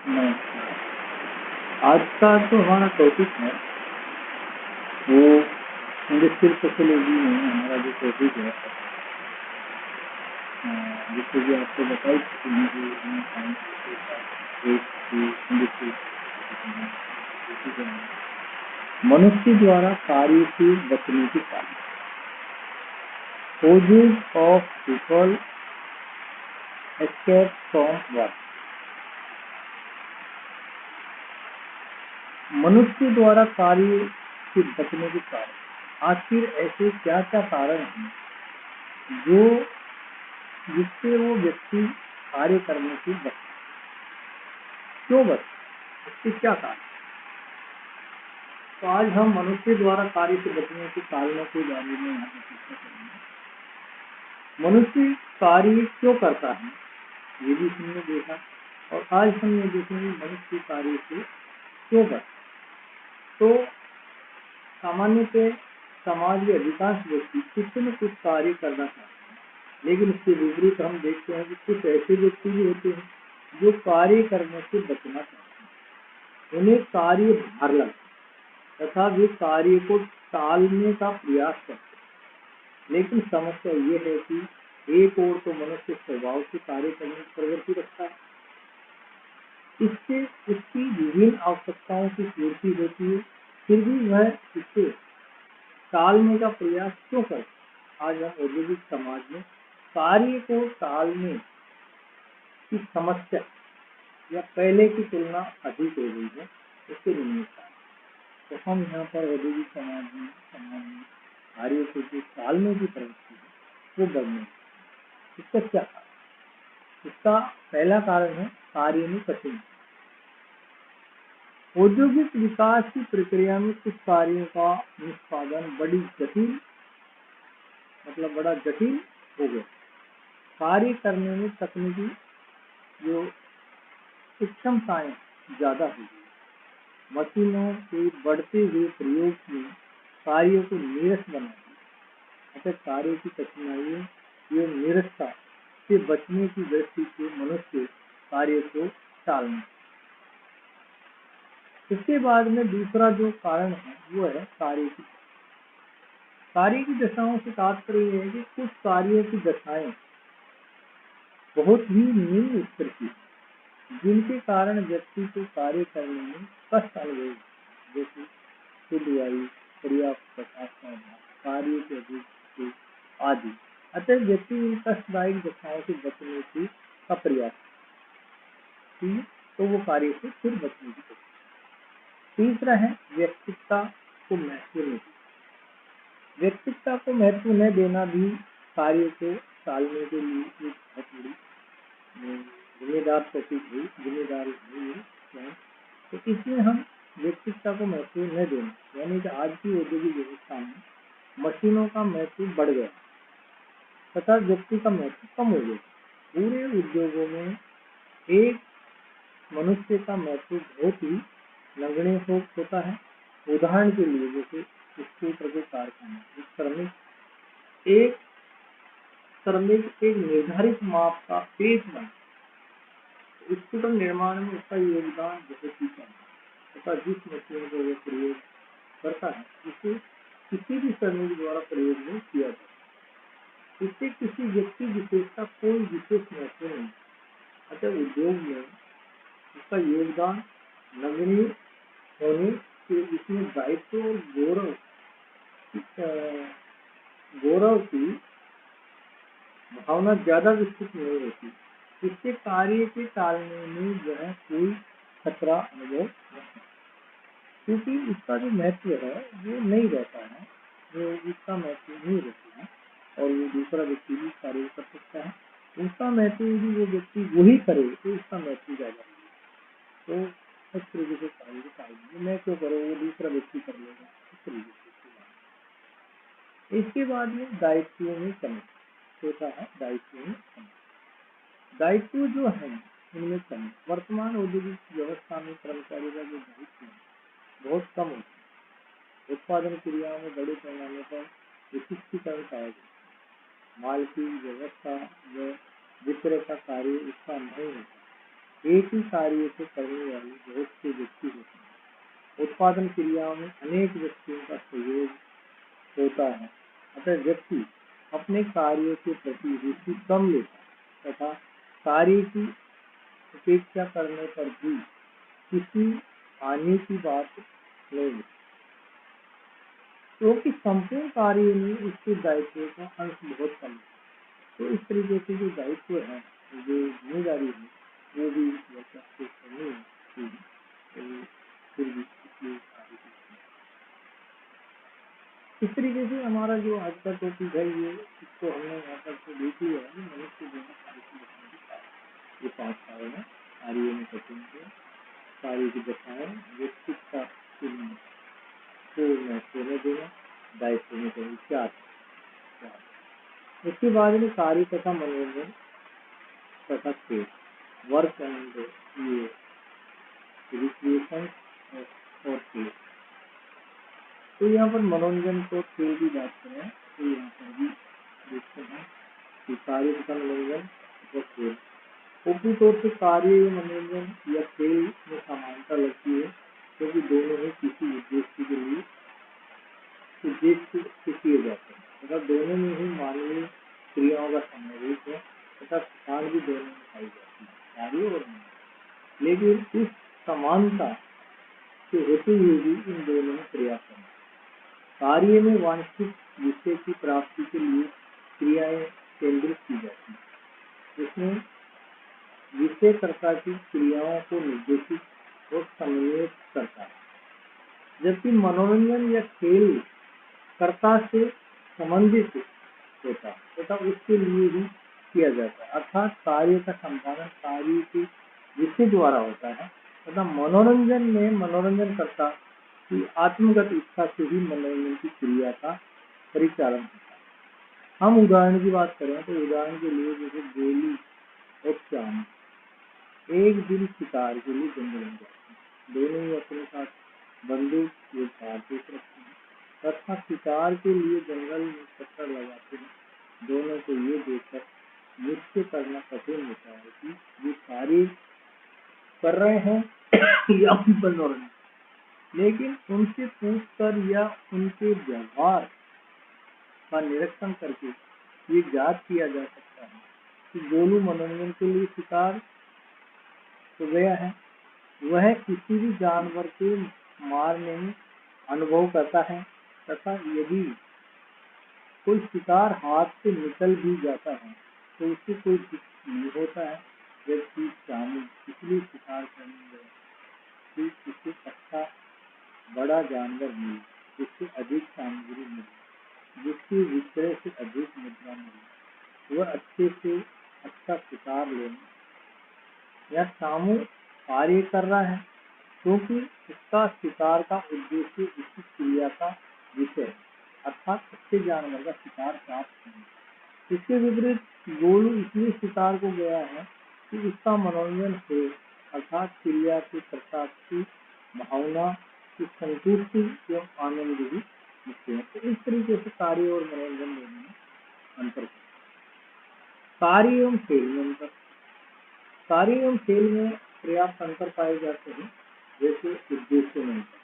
नमस्कार। आज का जो हमारा टॉपिक है वो इंडस्ट्रियल सोशियोलॉजी में हमारा जो टॉपिक है, जिससे कि आपको बताई चुकी हूँ कि हम साइंस एक इंडस्ट्रियल मनुष्य द्वारा कार्य से बचने के कारण causes of people escape from work। मनुष्य द्वारा कार्य से बचने के कारण आखिर ऐसे क्या क्या कारण हैं जो जिससे वो व्यक्ति कार्य करने से बचता है? क्यों बचता है? इसके क्या कारण? तो आज हम मनुष्य द्वारा कार्य से बचने के कारणों के बारे में यहाँ पर चर्चा करेंगे। मनुष्य कार्य क्यों करता है ये भी हमने देखा, और आज हम ये देखेंगे मनुष्य कार्य से क्यों बचता है। तो सामान्यतः समाज के अधिकांश व्यक्ति कुछ न कुछ कार्य करना चाहते हैं, लेकिन इसके विपरीत हम देखते हैं कि कुछ ऐसे व्यक्ति भी होते हैं जो कार्य करने से बचना चाहते हैं। उन्हें कार्य भार लगता है तथा वे कार्य को टालने का प्रयास करते हैं। लेकिन समस्या ये है कि एक ओर तो मनुष्य स्वभाव से कार्य करने की प्रवृत्ति रखता है, इससे उसकी विभिन्न आवश्यकताओं की पूर्ति होती है, फिर भी वह इसे टालने का प्रयास क्यों करता है? आज हम औद्योगिक समाज में कार्य को टालने की समस्या या पहले की तुलना अधिक हो गई है, इसके निमित्त तो हम यहाँ पर औद्योगिक समाज में कार्य को जो टालने की प्रवृत्ति है वो बढ़ने। इसका क्या कारण? इसका पहला कारण है कार्य में कठिनाई। औद्योगिक विकास की प्रक्रिया में कुछ कार्यों का निष्पादन बड़ा जटिल हो गया। कार्य करने में तकनीकी जो सक्षमताएं ज्यादा हो गई। मशीनों के बढ़ते हुए प्रयोग में कार्यों को नीरस बना दिया। अतः कार्य की कठिनाइयों एवं नीरसता से बचने की दृष्टि से मनुष्य कार्य को टालना। इसके बाद में दूसरा जो कारण है वो है कार्य की दशाओं से तात्पर्य है कि कुछ कार्यों की दशाएं बहुत ही निम्न स्तर की, जिनके कारण व्यक्ति को कार्य करने में कष्ट अनुभव, जैसे सुधुआई, पर्याप्त प्रकाश का अभाव, कार्य के अधिक आदि। अतः व्यक्ति इन कष्टदायक दशाओं से बचने की का प्रयास, तो वो कार्य से फिर बचने की कोशिश। तीसरा है व्यक्तित्व को महत्व नहीं देना। व्यक्तित्व को महत्व न देना भी कार्य को टालने के लिए एक बहुत बड़ी जिम्मेदारी है। तो इसमें हम व्यक्तित्व को महत्व न देना, यानी कि आज की औद्योगिक व्यवस्था में मशीनों का महत्व बढ़ गया तथा व्यक्ति का महत्व कम हो गया। पूरे उद्योगों में एक मनुष्य का महत्व बहुत ही नगण्य होता है। उदाहरण के लिए जैसे स्कूटर के कारखाने, एक श्रमिक एक निर्धारित माप का पेज बना, स्कूटर निर्माण में उसका योगदान बहुत ही कम है तथा जिस मशीन को वो प्रयोग करता है उसे किसी भी श्रमिक द्वारा प्रयोग नहीं किया जाता। इससे किसी व्यक्ति विशेष का कोई विशेष महत्व नहीं। अतः उद्योग में उसका योगदान नगण्य होने से इसमें दायित्व और गौरव की भावना ज्यादा विकसित नहीं होती। इससे कार्य के टालने में जो है कोई खतरा अनुभव नहीं, क्योंकि उसका जो महत्व है वो नहीं रहता है, वो उसका महत्व नहीं रहता है और वो दूसरा व्यक्ति भी कार्य कर सकता है। उसका महत्व यदि वो व्यक्ति वही करे तो उसका महत्व ज्यादा है। तो इस तरीके से कार्य को टालने मैं क्यों करूँ, वो दूसरा व्यक्ति कर लेगा, इस तरीके से। इसके बाद में दायित्वों में कमी होता है। दायित्व जो है इनमें कमी। वर्तमान औद्योगिक व्यवस्था में कर्मचारी का जो दायित्व है बहुत कम होता है। उत्पादन क्रियाओं में बड़े पैमाने पर विशिष्टीकरण पाया जाता है। माल की व्यवस्था व विक्रय का कार्य इसका नहीं होता। एक ही कार्य को करने वाले बहुत से व्यक्ति होते हैं। उत्पादन क्रियाओं में अनेक व्यक्तियों का सहयोग होता है, अतः व्यक्ति अपने कार्यों के प्रति रुचि कम लेता है तथा कार्य की उपेक्षा करने पर भी किसी हानि की बात नहीं है, क्योंकि संपूर्ण कार्य में उसके दायित्व का अंश बहुत कम है। तो इस तरीके से जो दायित्व है, जो जिम्मेदारी है, वो भी करनी है। तो फिर भी इसलिए कार्य करते हैं। इस तरीके से हमारा जो आज का टॉपिक है, ये इसको हमने यहाँ पर तो देख लिया है। मनुष्य जो है कार्य की दशाएं दिखा है। ये 5 कार्य है कार्य में करते हैं। कार्य की दशाएं व्यक्तित्व को महत्व देना, दायित्व में कहीं 4। उसके बाद में कार्य तथा मनोरंजन तथा खेल, वर्क एंड ये रिक्रिएशन और खेल। तो यहाँ पर मनोरंजन को खेल की बात करें तो यहाँ पर भी देखते हैं कि कार्य तथा मनोरंजन और खेल, ऊपरी तौर से कार्य या मनोरंजन या खेल में समानता लगती है, क्योंकि दोनों ही किसी उद्देश्य के लिए किए जाते हैं तथा दोनों में ही मानवीय क्रियाओं का समावेश है तथा थकान भी दोनों में पाई जाती है, कार्य और मनोरंजन। लेकिन इस समानता के होते हुए भी इन दोनों में प्रयास करना। कार्य में वांछित विषय की प्राप्ति के लिए क्रियाएं केंद्रित की जाती हैं, जिसमें विषयकर्ता की क्रियाओं को निर्देशित और समन्वयित करता है, जबकि मनोरंजन या खेल कर्ता से संबंधित होता है तथा उसके लिए ही किया जाता है, अर्थात कार्य का संपादन कार्य के विषय द्वारा होता है तथा मनोरंजन में मनोरंजन कर्ता की आत्मगत इच्छा से ही मनोरंजन की क्रिया का परिचालन होता है। हम उदाहरण की बात करें तो उदाहरण के लिए जैसे गोली और चांद एक दिन शिकार के लिए जंगल में जाते हैं, दोनों ही अपने साथ बंदूक या कारतूस रखते हैं तथा शिकार के लिए जंगल में चक्कर लगाते हैं। दोनों को ये देखकर निश्चय करना कठिन होता है कि ये कार्य कर रहे हैं या मनोरंजन, लेकिन उनसे पूछकर या उनके व्यवहार का निरीक्षण करके ये ज्ञात किया जा सकता है कि गोलू मनोरंजन के लिए शिकार तो गया है, वह किसी भी जानवर के मारने में अनुभव करता है तथा यदि कोई शिकार हाथ से निकल भी जाता है तो उससे कोई दुख नहीं होता है, जबकि चांद इसलिए शिकार करने गया कि उसे अच्छा बड़ा जानवर मिले, जिससे अधिक सामग्री मिले, जिसकी विक्रय से अधिक मुद्रा मिले, वह अच्छे से अच्छा शिकार लेने या सामू कार्य कर रहा है, क्योंकि उसका शिकार का उद्देश्य उसी क्रिया का विषय है, अर्थात अच्छे जानवर का शिकार प्राप्त करना। इसके विपरीत गोलू इसलिए शिकार को गया है कि उसका मनोरंजन हो, अर्थात क्रिया के प्रसाद की भावना की संतुष्टि एवं आनंद भी मुख्य है। तो इस तरीके से कार्य और मनोरंजन दोनों में अंतर है। कार्य एवं खेल में अंतर, कार्य एवं खेल में पर्याप्त अंतर पाए जाते हैं, जैसे उद्देश्य में अंतर।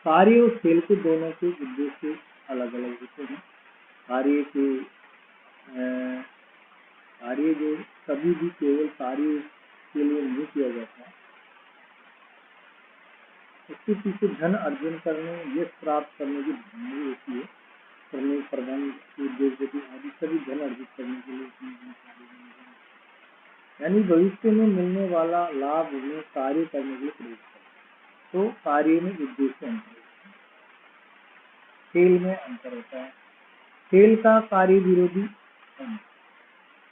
कार्य और खेल के दोनों के उद्देश्य अलग अलग होते हैं। कार्य जो कभी भी केवल कार्य के लिए नहीं किया जाता, उसके पीछे धन अर्जन करने, यश प्राप्त करने की भावना होती है, करने प्रबंध उद्योग आदि सभी धन अर्जित करने के लिए यानी भविष्य में मिलने वाला लाभ में कार्य करने के लिए प्रयोग करते हैं। तो कार्य में उद्देश्य अंतर होता है, खेल में अंतर होता है। खेल का कार्य विरोधी अंतर,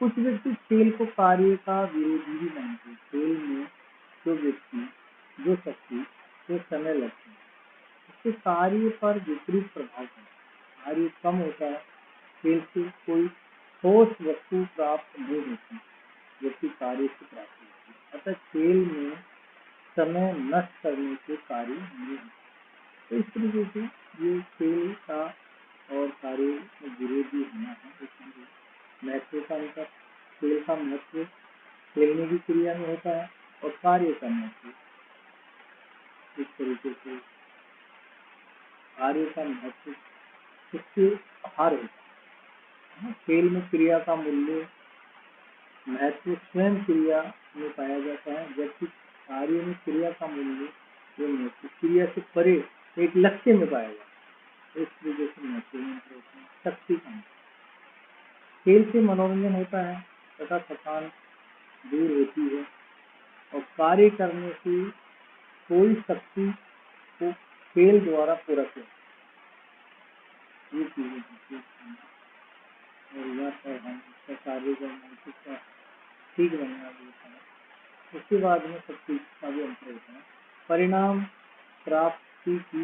कुछ व्यक्ति खेल को कार्य का विरोधी भी मानते हैं। खेल में जो व्यक्ति जो शक्ति जो समय लगता है उसके कार्य पर विपरीत प्रभाव पड़ता है, कार्य कम होता है, खेल से कोई ठोस वस्तु प्राप्त नहीं होती, जबकि कार्य से प्राप्त होती है। अतः खेल में समय नष्ट करने के कार्य नहीं होते। तो इस तरीके से ये खेल का और कार्य में विरोधी होना है। इसलिए महत्व का अंतर, खेल का महत्व खेलने की क्रिया में होता है और कार्य करने से इस तरीके से कार्य का महत्व इसके आहार होता है। खेल में क्रिया का मूल्य महत्व स्वयं क्रिया में पाया जाता है, जबकि कार्य में क्रिया का मूल्य जो महत्व क्रिया से परे एक लक्ष्य में पाया जाता है। इस तरीके से महत्व शक्ति का खेल से मनोरंजन होता है तथा थकान दूर होती है और कार्य करने से कोई शक्ति को खेल द्वारा पूरा किया ये चीजें और कार्य का मानसिक का ठीक बनना होता है। उसके बाद में शक्ति का भी अंतर होता है। परिणाम प्राप्ति की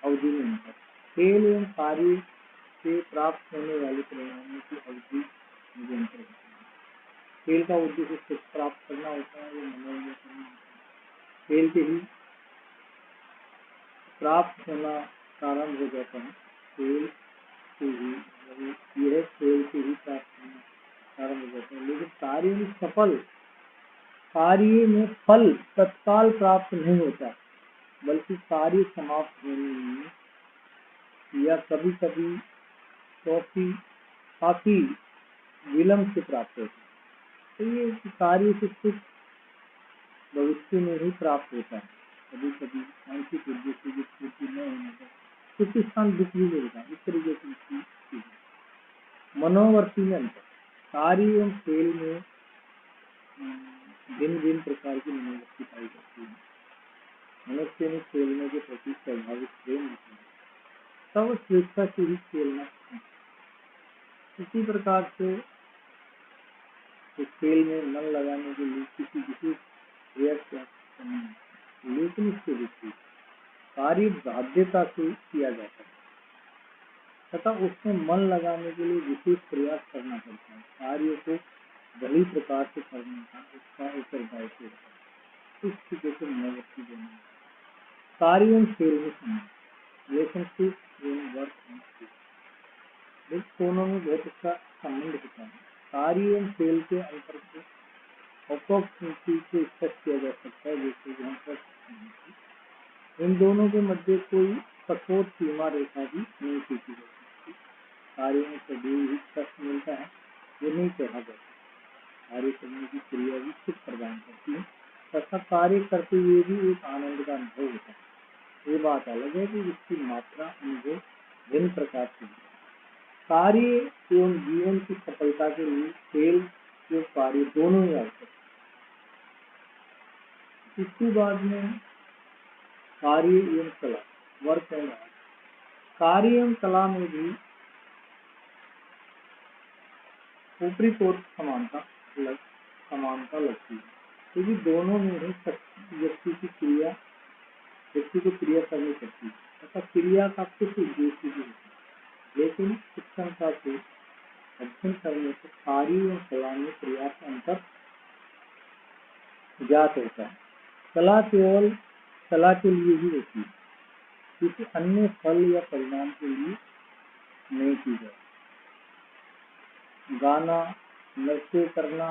अवधि में अंतर खेल एवं कार्य से प्राप्त होने वाले परिणामों की अवधि में अंतर होता है। खेल का उद्देश्य सुख प्राप्त करना होता है, वो मनोरंजन करना होता है। खेल के ही प्राप्त होना प्रारंभ हो जाता है। खेल से ही यह खेल से ही प्राप्त होना प्रारंभ हो जाता है। लेकिन कार्य में फल तत्काल प्राप्त नहीं होता, बल्कि कार्य समाप्त होने में या कभी कभी काफी विलंब से प्राप्त होता है। तो ये कार्य से सुख भविष्य में ही प्राप्त होता है। कभी कभी मानसिक उद्देश्य की पूर्ति न होने पर कुछ स्थान दुख भी मिलता है। इस तरीके से इसकी चीजें मनोवर्ती में अंतर कार्य एवं खेल में भिन्न भिन्न प्रकार की मनोवृत्ति पाई जाती है। मनुष्य में खेलने के प्रति स्वाभाविक प्रेम होता है, तब स्वेच्छा से ही खेलना इसी प्रकार से खेल में मन लगाने के लिए किसी विशेष प्रयास करना है। लेकिन इसके विपरीत कार्य बाध्यता से किया जाता है तथा उसमें मन लगाने के लिए विशेष प्रयास करना पड़ता है। कार्य को वही प्रकार से करने का उसका उत्तरदायित्व होता है। इस चीजों को मनोवृत्ति देना कार्य एवं खेल में संबंध रिलेशनशिप एवं वर्क दोनों में बहुत अच्छा संबंध होता है। कार्य एवं खेल के अंतर को अपॉर्चुनिटी से स्पष्ट किया जा सकता है, जैसे हम कर सकते हैं। इन दोनों के मध्य कोई कठोर सीमा रेखा भी नहीं खींची जा सकती। कार्य में कभी ही कष्ट मिलता है, ये नहीं कहा जाता। कार्य करने की क्रिया भी सुख प्रदान करती है तथा कार्य करते हुए भी एक आनंद का अनुभव होता है। ये बात अलग है कि इसकी मात्रा अनुभव भिन्न प्रकार की है। कार्य एवं जीवन की सफलता के लिए खेल एवं कार्य दोनों ही आवश्यक है। इसके बाद में कार्य एवं कला वर्क एंड आर्ट कार्य एवं कला में भी ऊपरी कोर समानता लगती है, क्योंकि दोनों में ही व्यक्ति को क्रिया करनी पड़ती है तथा क्रिया का कुछ उद्देश्य भी होता है। लेकिन शिक्षणता से अध्ययन करने से कार्य एवं कला में क्रिया का अंतर ज्ञात होता है। कला केवल कला के लिए ही होती है, किसी अन्य फल या परिणाम के लिए नहीं की जाती। गाना, नृत्य करना,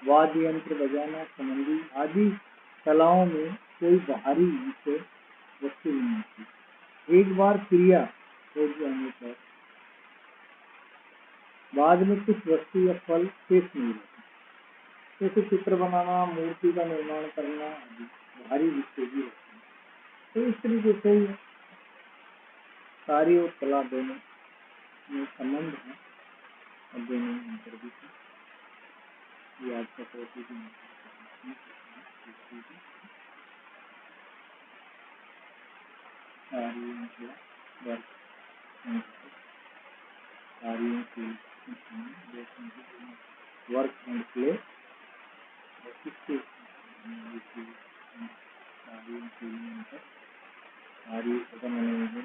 वाद्य यंत्र बजाना संबंधी आदि कलाओं में कोई बाहरी विषय वस्तु नहीं होती। एक बार क्रिया हो जाने पर बाद में कुछ वस्तु या फल शेष नहीं रहता। जैसे चित्र बनाना, मूर्ति का निर्माण करना आदि बाहरी विषय भी होते हैं। तो इस तरीके से कार्य और कला दोनों में संबंध है और दोनों में अंतर भी है। ये आज का टॉपिक है। वर्क एंड प्ले मनोरंजन